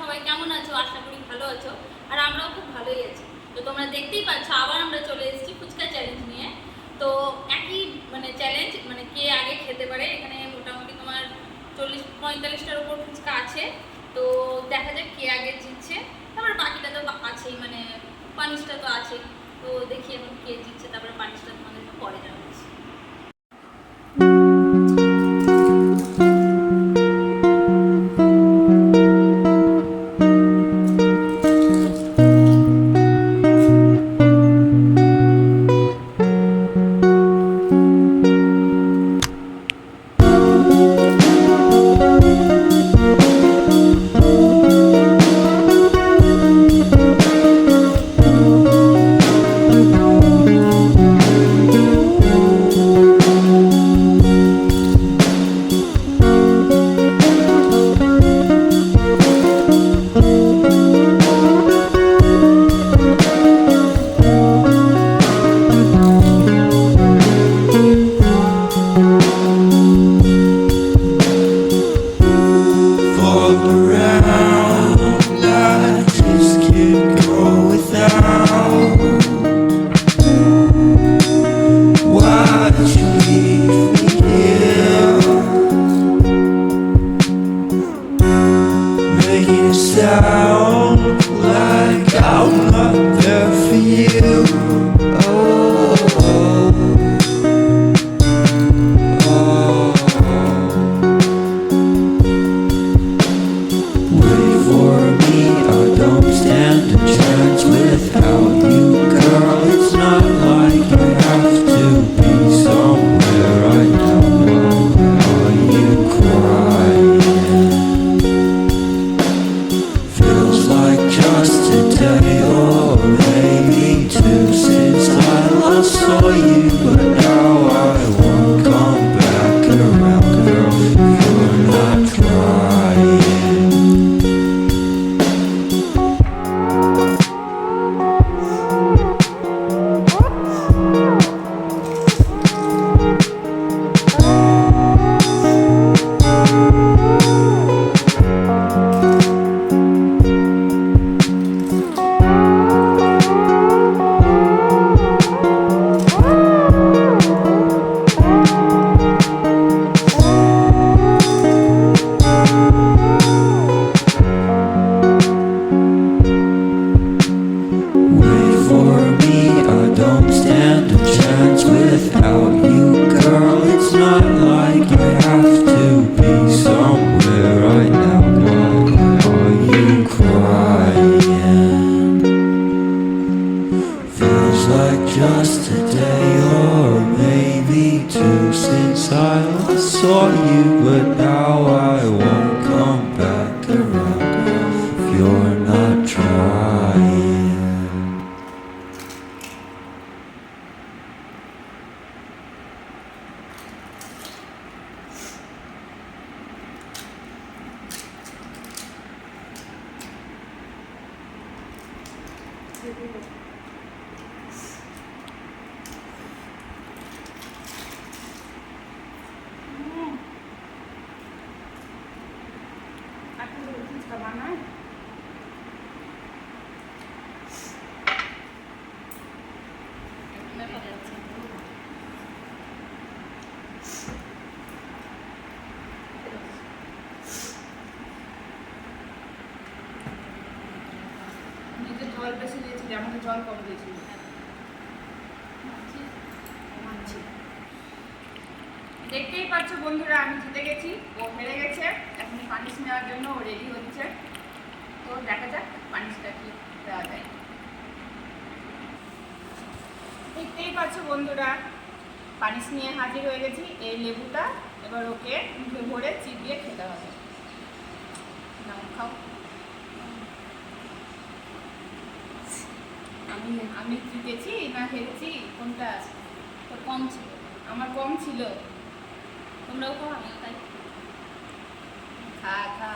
সবাই কেমন আছো? আশা করি ভালো আছো। আর আমরাও খুব ভালোই আছি। তো তোমরা দেখতেই পাচ্ছ আবার আমরা চলে এসেছি ফুচকা চ্যালেঞ্জ নিয়ে। তো একই চ্যালেঞ্জ, কে আগে খেতে পারে। এখানে মোটামুটি তোমার 40-45টার উপর ফুচকা আছে। তো দেখা যাক কে আগে জিতছে। তারপর বাকিটা তো আছেই, পানিশটা তো আছেই। তো দেখি এখন কে জিতছে, তারপরে পানিশটা তোমাদেরকে পরে জানাচ্ছি। জল বেশি দিয়েছি, আমাকে জল কম দিয়েছি। দেখতেই পাচ্ছ বন্ধুরা, আমি জিতে গেছি, ও হেরে গেছে। এখন পানিশ নেওয়ার জন্য ও রেডি হচ্ছে। তো দেখা যাক পানিশটা কি দেওয়া যায়। দেখতেই পাচ্ছ বন্ধুরা, পানিশ নিয়ে হাজির হয়ে গেছি। এই লেবুটা এবার ওকে মুখে ভরে চিবিয়ে খেতে হবে। নাও খাও। আমি জিতেছি না হেরেছি কোনটা? তোর কম ছিল, আমার কম ছিল। তোমরাও খাও, আমিও তাই। খা খা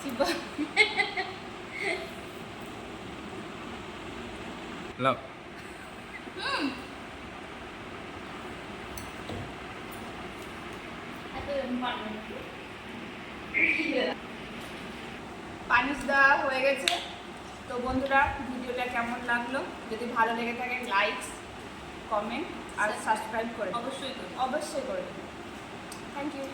চিবা। লাও। এত পারবে না। পানিশ দেওয়া হয়ে গেছে। তো বন্ধুরা ভিডিওটা কেমন লাগলো, যদি ভালো লেগে থাকে লাইক কমেন্ট আর সাবস্ক্রাইব করে অবশ্যই অবশ্যই করে। Thank you.